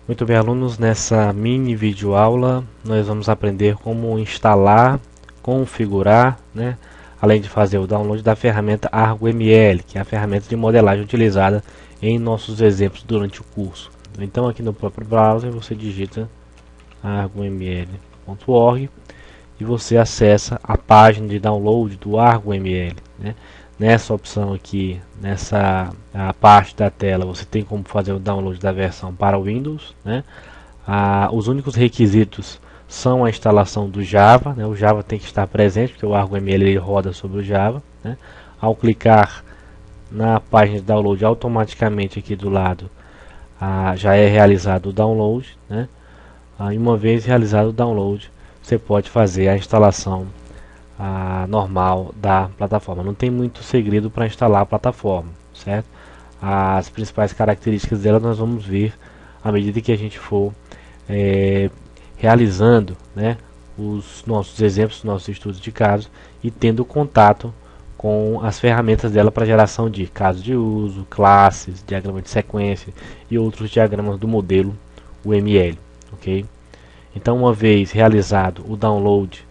Muito bem, alunos, nessa mini videoaula nós vamos aprender como instalar, configurar, além de fazer o download da ferramenta ArgoML, que é a ferramenta de modelagem utilizada em nossos exemplos durante o curso. Então aqui no próprio browser você digita argoml.org e você acessa a página de download do ArgoML. Nessa opção aqui, nessa parte da tela, você tem como fazer o download da versão para Windows. Os únicos requisitos são a instalação do Java. O Java tem que estar presente, porque o ArgoML ele roda sobre o Java. Ao clicar na página de download, automaticamente aqui do lado já é realizado o download. E uma vez realizado o download, você pode fazer a instalação normal da plataforma. Não tem muito segredo para instalar a plataforma, certo? As principais características dela nós vamos ver à medida que a gente for realizando os nossos exemplos, nossos estudos de caso e tendo contato com as ferramentas dela para geração de casos de uso, classes, diagrama de sequência e outros diagramas do modelo UML, ok? Então, uma vez realizado o download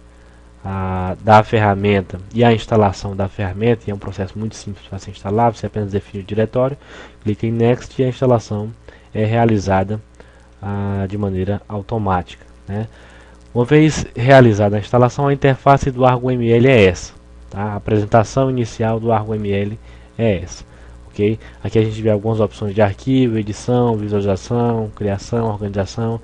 da ferramenta e a instalação da ferramenta, e é um processo muito simples para ser instalado, você apenas define o diretório, clica em Next e a instalação é realizada de maneira automática. Uma vez realizada a instalação, a interface do ArgoML é essa. A apresentação inicial do ArgoML é essa. Okay? Aqui a gente vê algumas opções de arquivo, edição, visualização, criação, organização.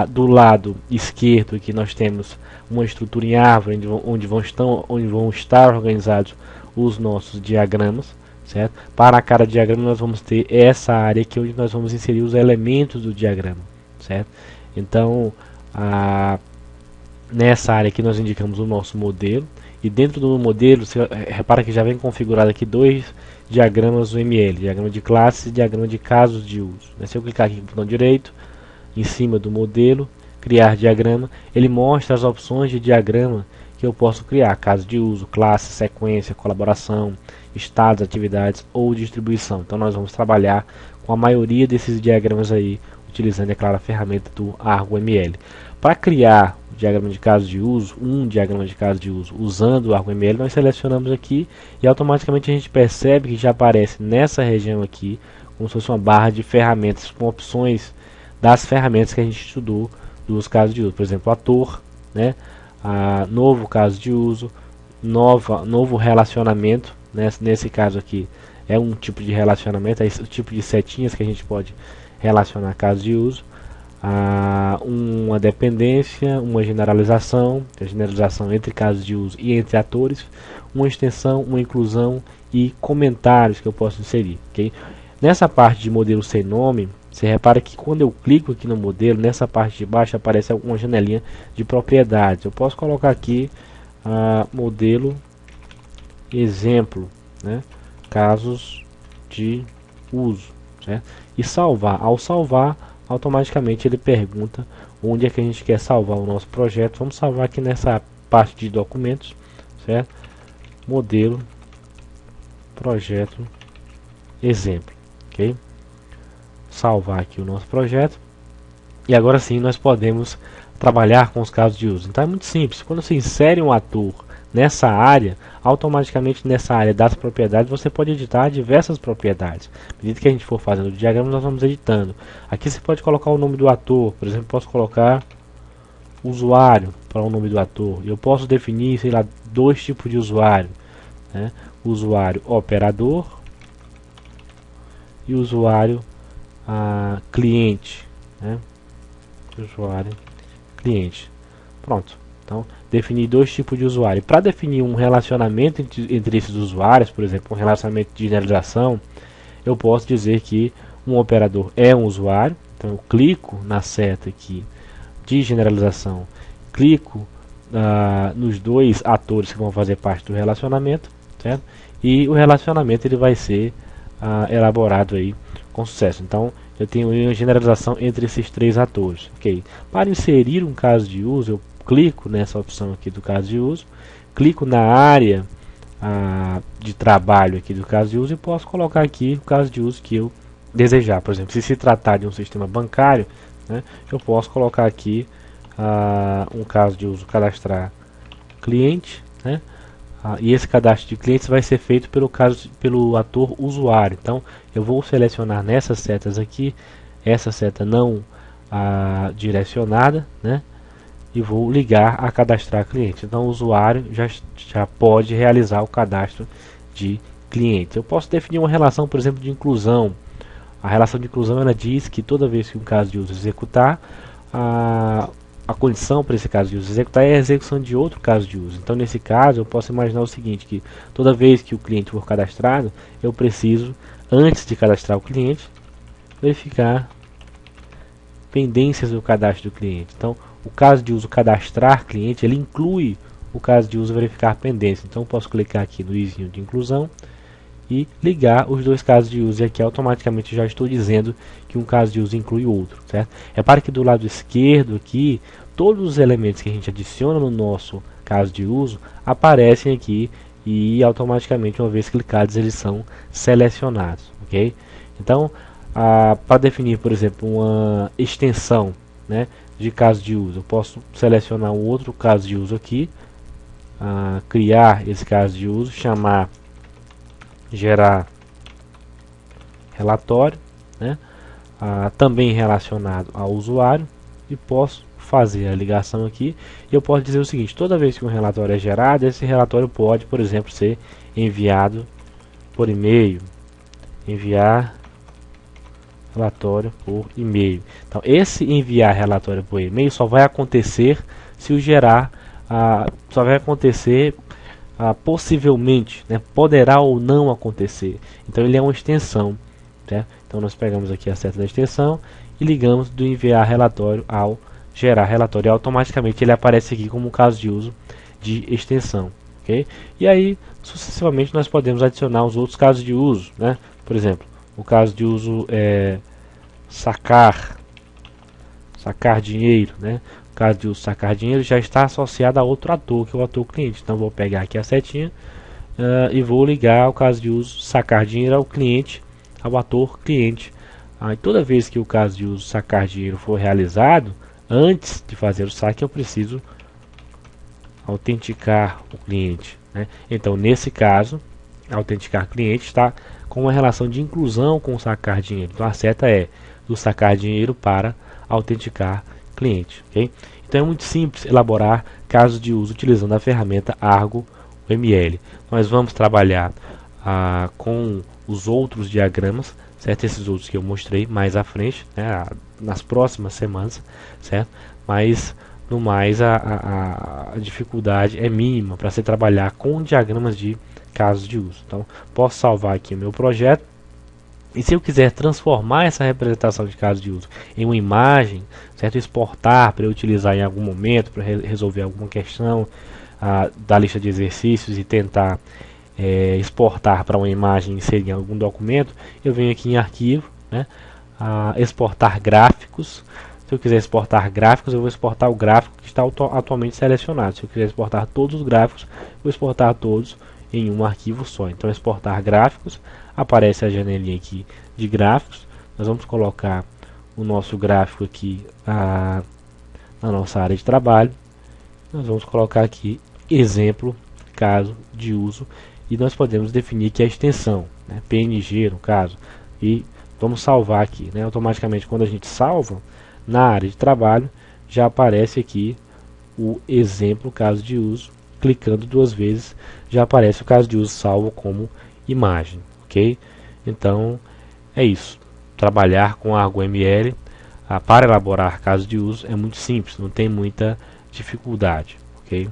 Do lado esquerdo aqui nós temos uma estrutura em árvore onde vão estar organizados os nossos diagramas, certo? Para cada diagrama nós vamos ter essa área aqui onde nós vamos inserir os elementos do diagrama, certo? Então nessa área aqui nós indicamos o nosso modelo e dentro do modelo você repara que já vem configurado aqui dois diagramas UML, diagrama de classes e diagrama de casos de uso. Se eu clicar aqui com o botão direito em cima do modelo, criar diagrama, ele mostra as opções de diagrama que eu posso criar: caso de uso, classe, sequência, colaboração, estados, atividades ou distribuição. Então nós vamos trabalhar com a maioria desses diagramas aí, utilizando, é claro, a ferramenta do ArgoML. Para criar o diagrama de caso de uso, um diagrama de caso de uso usando o ArgoML, nós selecionamos aqui e automaticamente a gente percebe que já aparece nessa região aqui como se fosse uma barra de ferramentas com opções das ferramentas que a gente estudou dos casos de uso. Por exemplo, ator, novo caso de uso, novo relacionamento. Nesse caso aqui é um tipo de relacionamento, é esse tipo de setinhas que a gente pode relacionar casos de uso. Uma dependência, uma generalização, a generalização entre casos de uso e entre atores, uma extensão, uma inclusão e comentários que eu posso inserir. Okay? Nessa parte de modelo sem nome, você repara que quando eu clico aqui no modelo, nessa parte de baixo aparece alguma janelinha de propriedades. Eu posso colocar aqui modelo exemplo, casos de uso, certo? E salvar. Ao salvar, automaticamente ele pergunta onde é que a gente quer salvar o nosso projeto. Vamos salvar aqui nessa parte de documentos, certo? Modelo projeto exemplo, ok? Salvar aqui o nosso projeto e agora sim nós podemos trabalhar com os casos de uso. Então é muito simples. Quando você insere um ator nessa área, automaticamente nessa área das propriedades você pode editar diversas propriedades. À medida que a gente for fazendo o diagrama, nós vamos editando. Aqui você pode colocar o nome do ator. Por exemplo, posso colocar usuário para o nome do ator. Eu posso definir, sei lá, dois tipos de usuário, usuário operador e usuário cliente, usuário cliente. Pronto. Então definir dois tipos de usuário. Para definir um relacionamento entre esses usuários, por exemplo, um relacionamento de generalização, eu posso dizer que um operador é um usuário. Então eu clico na seta aqui de generalização, clico nos dois atores que vão fazer parte do relacionamento, certo? E o relacionamento ele vai ser elaborado aí com sucesso. Então eu tenho uma generalização entre esses três atores. Okay. Para inserir um caso de uso, eu clico nessa opção aqui do caso de uso, clico na área de trabalho aqui do caso de uso e posso colocar aqui o caso de uso que eu desejar. Por exemplo, se tratar de um sistema bancário, né, eu posso colocar aqui um caso de uso cadastrar cliente, né, e esse cadastro de clientes vai ser feito pelo ator usuário. Então eu vou selecionar nessas setas aqui, essa seta não direcionada, né, e vou ligar a cadastrar cliente. Então o usuário já pode realizar o cadastro de cliente. Eu posso definir uma relação, por exemplo, de inclusão. A relação de inclusão ela diz que toda vez que um caso de uso executar, a condição para esse caso de uso executar é a execução de outro caso de uso. Então nesse caso eu posso imaginar o seguinte, que toda vez que o cliente for cadastrado, eu preciso, antes de cadastrar o cliente, verificar pendências do cadastro do cliente. Então o caso de uso cadastrar cliente, ele inclui o caso de uso verificar pendência. Então eu posso clicar aqui no izinho de inclusão e ligar os dois casos de uso, e aqui automaticamente já estou dizendo que um caso de uso inclui outro, certo? Repare que do lado esquerdo aqui, todos os elementos que a gente adiciona no nosso caso de uso aparecem aqui e automaticamente, uma vez clicados, eles são selecionados, ok? Então, para definir, por exemplo, uma extensão, né, de caso de uso, eu posso selecionar um outro caso de uso aqui, criar esse caso de uso, chamar gerar relatório, né, também relacionado ao usuário, e posso fazer a ligação aqui. E eu posso dizer o seguinte: toda vez que um relatório é gerado, esse relatório pode, por exemplo, ser enviado por e-mail, enviar relatório por e-mail. Então esse enviar relatório por e-mail só vai acontecer se o gerar, só vai acontecer possivelmente, né, poderá ou não acontecer. Então ele é uma extensão, certo? Então nós pegamos aqui a seta da extensão e ligamos do enviar relatório ao gerar relatório, e automaticamente ele aparece aqui como um caso de uso de extensão, ok? E aí sucessivamente nós podemos adicionar os outros casos de uso, né? Por exemplo, o caso de uso é sacar dinheiro, né? O caso de uso sacar dinheiro já está associado a outro ator, que é o ator cliente. Então vou pegar aqui a setinha e vou ligar o caso de uso sacar dinheiro ao cliente, ao ator cliente. E toda vez que o caso de uso sacar dinheiro for realizado, antes de fazer o saque eu preciso autenticar o cliente, né? Então nesse caso, autenticar cliente está com uma relação de inclusão com o sacar dinheiro. Então a seta é do sacar dinheiro para autenticar cliente, ok? Então é muito simples elaborar casos de uso utilizando a ferramenta Argo ML. Nós vamos trabalhar com os outros diagramas, certo? Esses outros que eu mostrei mais à frente, né, nas próximas semanas, certo? Mas no mais a dificuldade é mínima para se trabalhar com diagramas de casos de uso. Então posso salvar aqui o meu projeto, e se eu quiser transformar essa representação de caso de uso em uma imagem, certo? Exportar para eu utilizar em algum momento para resolver alguma questão da lista de exercícios e tentar exportar para uma imagem e inserir em algum documento, eu venho aqui em arquivo, né, exportar gráficos. Se eu quiser exportar gráficos, eu vou exportar o gráfico que está atualmente selecionado. Se eu quiser exportar todos os gráficos, vou exportar todos em um arquivo só. Então exportar gráficos, aparece a janelinha aqui de gráficos. Nós vamos colocar o nosso gráfico aqui na nossa área de trabalho. Nós vamos colocar aqui exemplo, caso de uso, e nós podemos definir que é a extensão, né, PNG no caso, e vamos salvar aqui, né? Automaticamente quando a gente salva na área de trabalho, já aparece aqui o exemplo caso de uso. Clicando duas vezes já aparece o caso de uso salvo como imagem, ok? Então é isso. Trabalhar com Argo ML para elaborar casos de uso é muito simples, não tem muita dificuldade, ok?